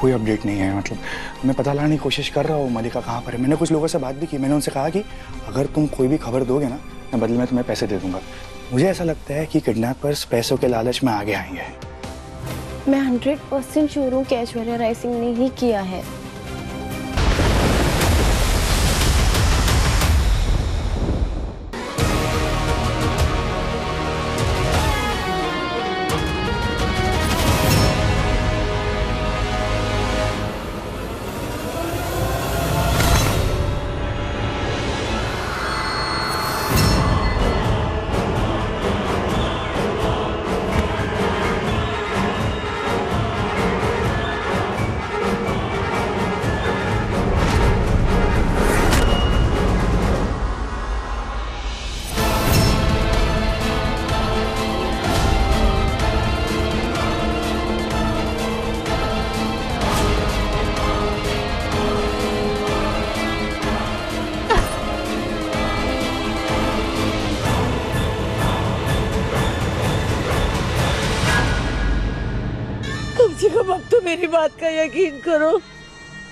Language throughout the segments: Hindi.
कोई अपडेट नहीं है। मतलब मैं पता लगाने की कोशिश कर रहा हूँ मलिका कहाँ पर है। मैंने कुछ लोगों से बात भी की। मैंने उनसे कहा कि अगर तुम कोई भी खबर दोगे ना, मैं बदले में तुम्हें पैसे दे दूंगा। मुझे ऐसा लगता है कि किडनैपर्स पैसों के लालच में आगे आएंगे। मैं 100% श्योर हूँ कि ऐश्वर्या राय सिंह ने ही किया है। अब तो मेरी बात का यकीन करो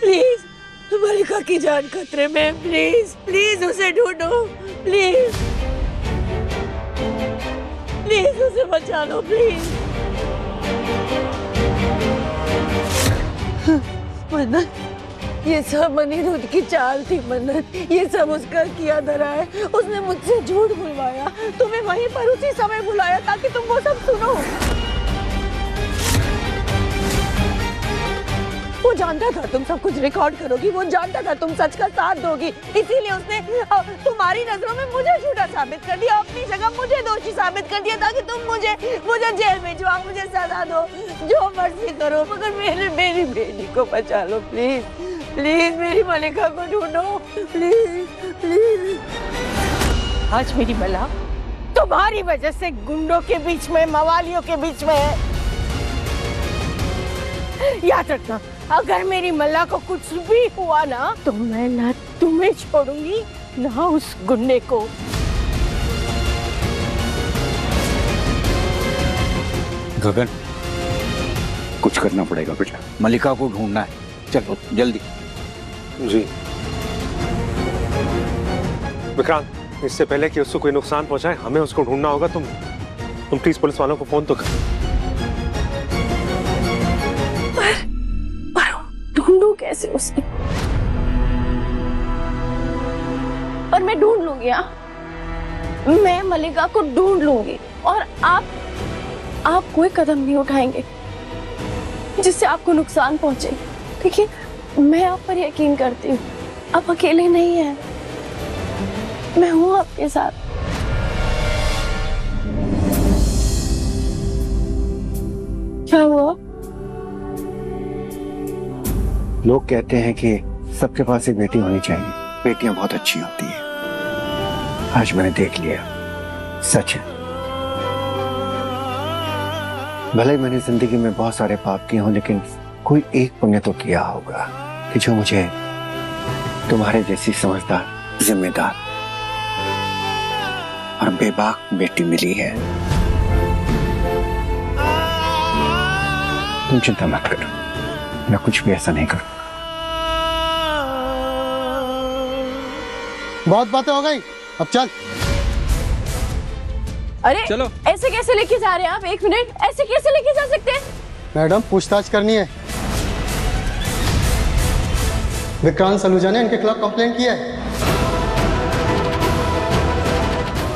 प्लीज। मलिका की जान खतरे में, प्लीज प्लीज उसे ढूंढो, प्लीज प्लीज उसे बचा लो प्लीज। मन्नत, ये सब अनिरुद्ध की चाल थी मन्नत। ये सब उसका किया धरा है। उसने मुझसे झूठ बुलवाया, तुम्हें वहीं पर उसी समय बुलाया ताकि तुम वो सब सुनो। वो जानता था तुम सब कुछ रिकॉर्ड करोगी, वो जानता था तुम सच का साथ दोगी, इसीलिए उसने तुम्हारी नजरों में मुझे झूठा साबित कर दिया, अपनी जगह मुझे दोषी साबित कर दिया ताकि तुम मुझे जेल भिजवाओ, मुझे सजा दो, जो मर्जी करो, मगर मेरी बेटी को बचा लो प्लीज प्लीज। मेरी मलिका को ढूंढो प्लीज प्लीज। आज मेरी मला तुम्हारी वजह से गुंडों के बीच में, मवालियों के बीच में है। याद रखना, अगर मेरी मल्ला को कुछ भी हुआ ना तो मैं ना तुम्हें छोड़ूंगी ना उस गुंडे को। गगन, कुछ करना पड़ेगा बेटा, मलिका को ढूंढना है। चलो जल्दी। जी विक्रांत, इससे पहले कि उसको कोई नुकसान पहुंचाए हमें उसको ढूंढना होगा। तुम प्लीज पुलिस वालों को फोन तो कर। ढूंढूं कैसे उसे? पर मैं ढूंढ लूंगी। मैं मलिका को ढूंढ लूंगी और आप कोई कदम नहीं उठाएंगे जिससे आपको नुकसान पहुंचे। देखिए, मैं आप पर यकीन करती हूँ। आप अकेले नहीं हैं, मैं हूँ आपके साथ। क्या हुआ? लोग कहते हैं कि सबके पास एक बेटी होनी चाहिए, बेटियां बहुत अच्छी होती हैं। आज मैंने देख लिया, सच है। भले ही मैंने जिंदगी में बहुत सारे पाप किए हों, लेकिन कोई एक पुण्य तो किया होगा कि जो मुझे तुम्हारे जैसी समझदार, जिम्मेदार और बेबाक बेटी मिली है। तुम चिंता मत करो, मैं कुछ भी ऐसा नहीं करूं। बहुत बातें हो गई, अब चल। अरे चलो, ऐसे कैसे लेके जा रहे हैं आप? एक मिनट, ऐसे कैसे लेके जा सकते हैं? मैडम, पूछताछ करनी है। विक्रांत सलूजा ने इनके खिलाफ कंप्लेंट किया है।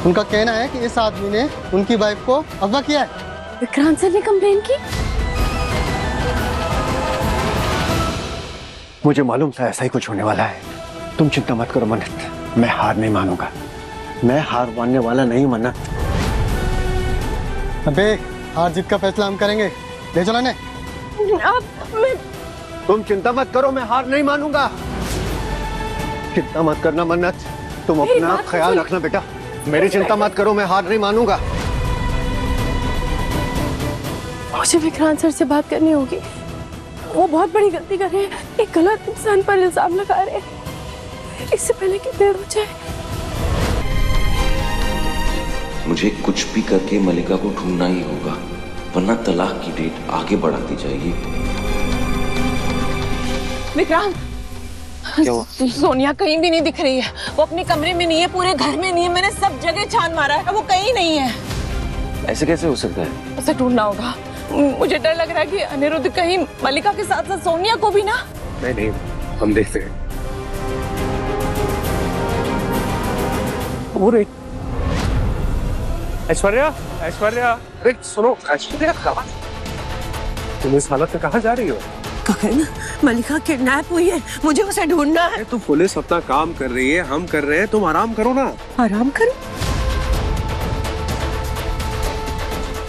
उनका कहना है कि इस आदमी ने उनकी वाइफ को अगवा किया है। विक्रांत सर ने कंप्लेंट की? मुझे मालूम था ऐसा ही कुछ होने वाला है। तुम चिंता मत करो मन्नत, मैं हार नहीं मानूंगा। मैं हार मानने वाला नहीं मन्नत। अबे, हार जीत का फैसला हम करेंगे। ले चलो ने। तुम चिंता मत करो, मैं हार नहीं मानूंगा। चिंता मत करना मन्नत, तुम अपना ख्याल रखना बेटा। मेरी चिंता मत करो, मैं हार नहीं मानूंगा। मुझे विक्रांत सर से बात करनी होगी। वो बहुत बड़ी गलती कर रहे हैं, एक गलत इंसान पर इल्जाम लगा रहे हैं। इससे पहले कि देर हो जाए। मुझे कुछ भी करके मलिका को ढूंढना ही होगा, वरना तलाक की डेट आगे बढ़ाती जाएगी। विक्रांत, सोनिया कहीं भी नहीं दिख रही है। वो अपने कमरे में नहीं है, पूरे घर में नहीं है। मैंने सब जगह छान मारा है, वो कहीं नहीं है। ऐसे कैसे हो सकता है? उसे ढूंढना होगा। मुझे डर लग रहा है कि अनिरुद्ध कहीं मल्लिका के साथ साथ सोनिया को भी ना। नहीं, हम देखते हैं। ऐश्वर्या, अरे सुनो, ऐश्वर्या कहाँ? तुम इस हालत में कहाँ जा रही हो? गगन, मल्लिका किडनैप हुई है, मुझे उसे ढूंढना है। तू पुलिस अपना काम कर रही है, हम कर रहे हैं, तुम आराम करो ना। आराम करो?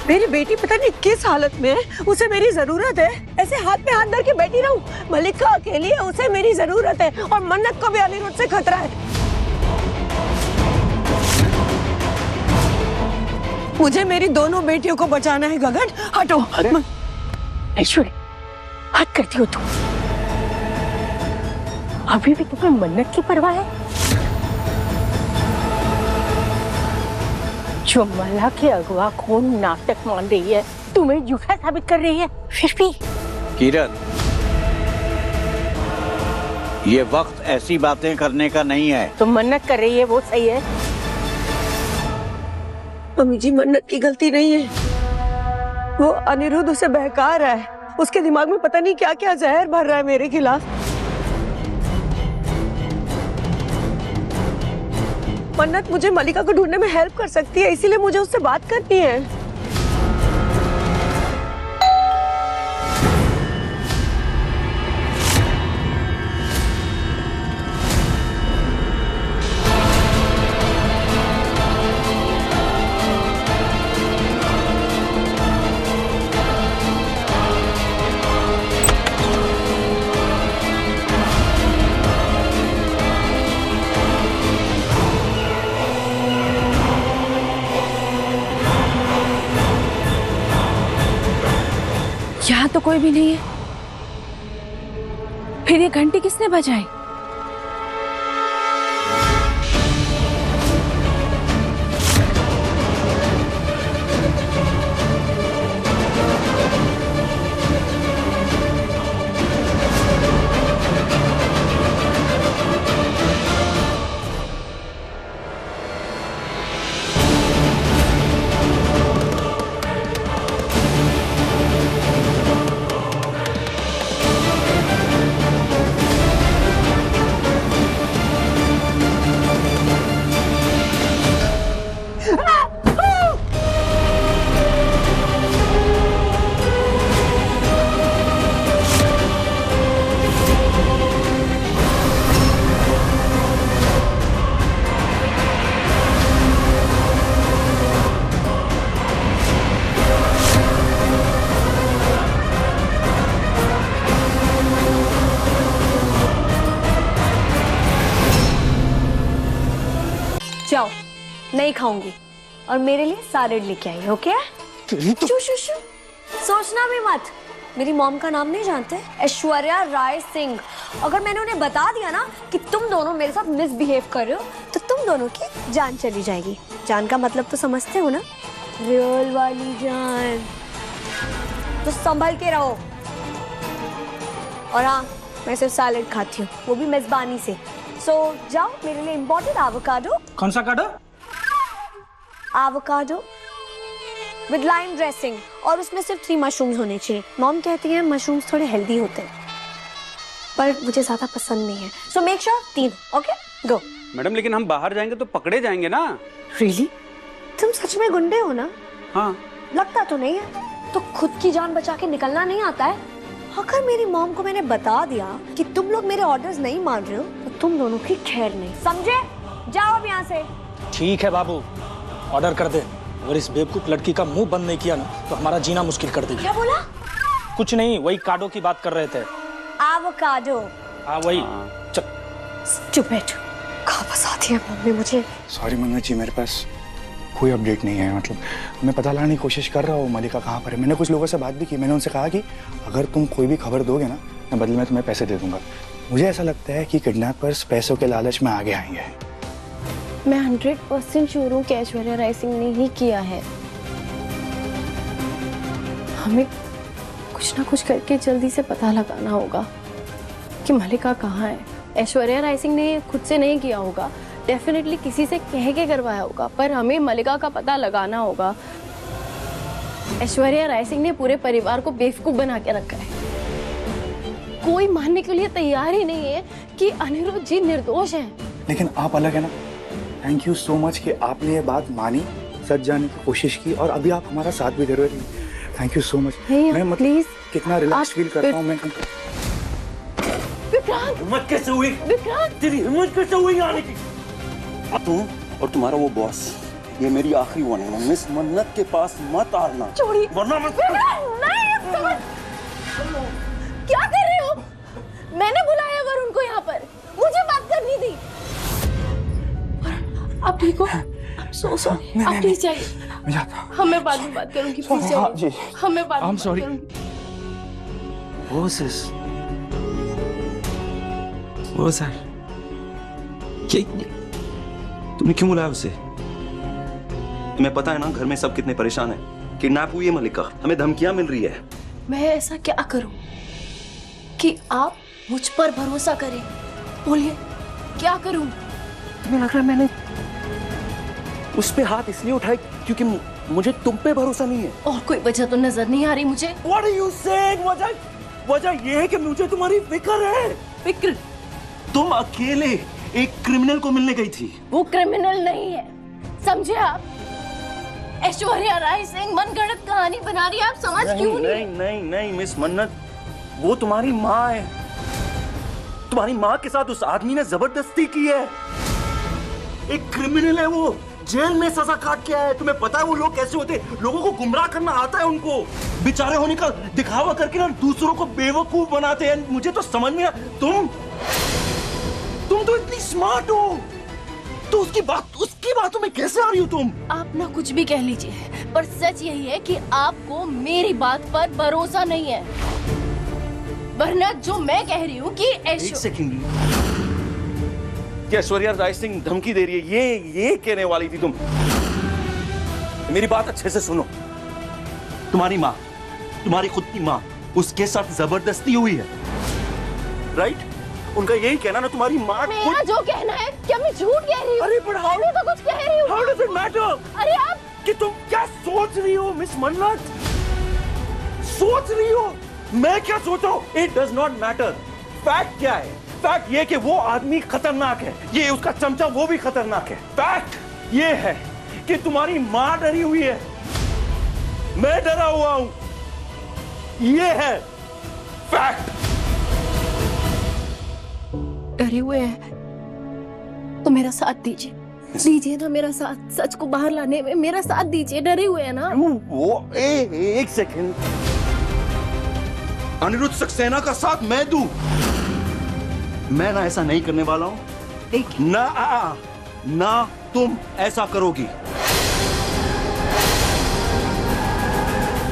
मेरी बेटी पता नहीं किस हालत में है, उसे मेरी जरूरत है। ऐसे हाथ पे हाथ धर के बैठी रहूं? मल्लिका अकेली है, उसे मेरी जरूरत है, और मन्नत को भी अनिरुद्ध से खतरा है। मुझे मेरी दोनों बेटियों को बचाना है। गगन हटो। ऐश्वर्या, हद करती हो तुम। अभी भी तुम्हें मन्नत की परवाह है? जो मला के अगवा को नाटक मान रही है, तुम्हें झूठा साबित कर रही है, फिर भी। किरण, ये वक्त ऐसी बातें करने का नहीं है। तो मन्नत कर रही है, वो सही है। मम्मी जी, मन्नत की गलती नहीं है। वो अनिरुद्ध उसे बहका रहा है। उसके दिमाग में पता नहीं क्या क्या जहर भर रहा है मेरे खिलाफ। मन्नत मुझे मल्लिका को ढूंढने में हेल्प कर सकती है, इसीलिए मुझे उससे बात करनी है। यहाँ तो कोई भी नहीं है। फिर ये घंटी किसने बजाई? जाओ, नहीं खाऊंगी, और मेरे लिए सैलेड लेके आई, ओके? शू शू शू, सोचना भी मत। मेरी मॉम का नाम नहीं जानते? ऐश्वर्या राय सिंह। अगर मैंने उन्हें बता दिया ना कि तुम दोनों मेरे साथ मिसबिहेव कर रहे हो, तो तुम दोनों की जान चली जाएगी। जान का मतलब तो समझते हो ना? रियल वाली जान। तो संभल के रहो। और हाँ, मैं सिर्फ सैलेड खाती हूँ, वो भी मेजबानी से। सो जाओ, मेरे लिए इम्पोर्टेड एवोकाडो। कौन सा काडो? एवोकाडो विद लाइम ड्रेसिंग, और उसमें सिर्फ 3 मशरूम्स होने चाहिए। मॉम कहती हैं मशरूम्स थोड़े हेल्दी होते हैं, पर मुझे ज्यादा पसंद नहीं है। So make sure 3, okay? Go. Madam, लेकिन हम बाहर जाएंगे तो पकड़े जाएंगे ना। रियली? तुम सच में गुंडे हो ना? हाँ। लगता तो नहीं है। तो खुद की जान बचा के निकलना नहीं आता है? अगर मेरी मॉम को मैंने बता दिया कि तुम लोग मेरे ऑर्डर्स नहीं मान रहे हो, तो तुम दोनों की खैर नहीं, समझे? जाओ अब यहाँ से। ठीक है बाबू, ऑर्डर कर दे। अगर इस बेवकूफ लड़की का मुंह बंद नहीं किया ना, तो हमारा जीना मुश्किल कर देगी। क्या बोला? कुछ नहीं, वही काडो की बात कर रहे थे। एवोकाडो। हाँ वही। स्टूपिड। कहाँ फंसा दिया मम्मी मुझे। सॉरी मन्नत जी, मेरे पास कोई अपडेट नहीं है। मतलब मैं पता लगाने की कोशिश कर रहा हूँ मल्लिका कहाँ पर है। मैंने कुछ लोगों से बात भी की। मैंने उनसे कहा कि अगर तुम कोई भी खबर दोगे ना, मैं बदले में तुम्हें पैसे दे दूंगा। मुझे ऐसा लगता है कि किडनैपर्स पैसों के लालच में आगे आएंगे। मैं 100% श्योर हूँ कि ऐश्वर्या राय सिंह ने ही किया है। हमें कुछ ना कुछ करके जल्दी से पता लगाना होगा। कि मलिका कहाँ है। ऐश्वर्या राय सिंह ने खुद से नहीं किया होगा, डेफिनेटली किसी से कह के करवाया होगा, पर हमें मलिका का पता लगाना होगा। ऐश्वर्या राय सिंह ने पूरे परिवार को बेवकूफ बना के रखा है। कोई मानने के लिए तैयार ही नहीं है कि अनिरुद्ध जी निर्दोष हैं। लेकिन आप अलग है ना। थैंक यू सो मच कि आपने ये बात मानी, सच जानने की कोशिश की और अभी आप हमारा साथ भी दे रहे हो। Thank you so much. मैं प्लीज कितना रिलैक्स फील करता हूँ मैं। विक्रांत, हिम्मत कैसे हुई? विक्रांत, तेरी हिम्मत कैसे हुई आने की? तुम और तुम्हारा वो बॉस, ये मेरी आखिरी वार्निंग है। मिस मन्नत के पास मत आना, छोड़िए। वरना मैं नहीं, क्या कर रहे हो? मैंने बुलाया वरुण को यहाँ पर, मुझे बात करनी थी। आप ठीक हो? सो सॉरी, आप प्लीज जाइए। मैं जाता हूँ। हमें बाद में बात करूंगी, प्लीज जाइए। हमें बाद में बात करूंगी। वो सर ये तुमने क्यों बुलाया उसे? तुम्हें पता है ना घर में सब कितने परेशान हैं। किडनैप हुई है मलिका, हमें धमकियां मिल रही है। मैं ऐसा क्या करूं कि आप मुझ पर भरोसा करें? बोलिए, क्या करूं? तुम्हें लग रहा है मैंने उस पे हाथ इसलिए उठाए क्योंकि मुझे तुम पे भरोसा नहीं है? और कोई वजह तो नजर नहीं आ रही मुझे। What are you saying? वजह ये है कि मुझे तुम्हारी फिक्र है। फिक्र? तुम अकेले एक क्रिमिनल को मिलने गई थी। वो क्रिमिनल नहीं है, समझे आप? ऐश्वर्या राय सिंह मनगढ़ंत कहानी बना रही है, आप समझ क्यों नहीं? नहीं मिस मन्नत, वो तुम्हारी माँ है। तुम्हारी माँ के साथ उस आदमी ने जबरदस्ती की है। एक क्रिमिनल है वो, जेल में सजा काट के आया है। तुम्हें पता है वो लोग कैसे होते हैं? लोगों को गुमराह करना आता है उनको। बेचारे होने का दिखावा करके ना दूसरों को बेवकूफ बनाते हैं। मुझे तो समझ में तुम तो इतनी स्मार्ट हो, तो उसकी बातों में कैसे आ रही हो तुम? आप ना कुछ भी कह लीजिए, पर सच यही है कि आपको मेरी बात पर भरोसा नहीं है। वरना जो मैं कह रही हूँ कि एक सेकंड, ऐश्वर्या राय सिंह धमकी दे रही है, ये कहने वाली थी तुम। मेरी बात अच्छे से सुनो। तुम्हारी माँ, तुम्हारी खुद की माँ, उसके साथ जबरदस्ती हुई है, राइट? उनका यही कहना ना, तुम्हारी माँ मेरा जो कहना है, क्या मैं झूठ कह रही हूँ? अरे पर मैं तो कुछ कह रही हूँ। How does it matter? अरे आप कि तुम क्या सोच रही हो मिस मन्नत? सोच रही हो? मैं क्या सोच रहा हूँ? It does not matter. Fact क्या है? फैक्ट ये कि वो आदमी खतरनाक है, ये उसका चमचा वो भी खतरनाक है। फैक्ट ये है कि तुम्हारी माँ डरी हुई है, मैं डरा हुआ हूं। ये है फैक्ट। डरे हुए हैं तो मेरा साथ दीजिए ना, मेरा साथ, सच को बाहर लाने में मेरा साथ दीजिए। डरे हुए हैं ना वो एक सेकंड, अनिरुद्ध सक्सेना का साथ मैं दूं? मैं ना ऐसा नहीं करने वाला हूं, ना तुम ऐसा करोगी।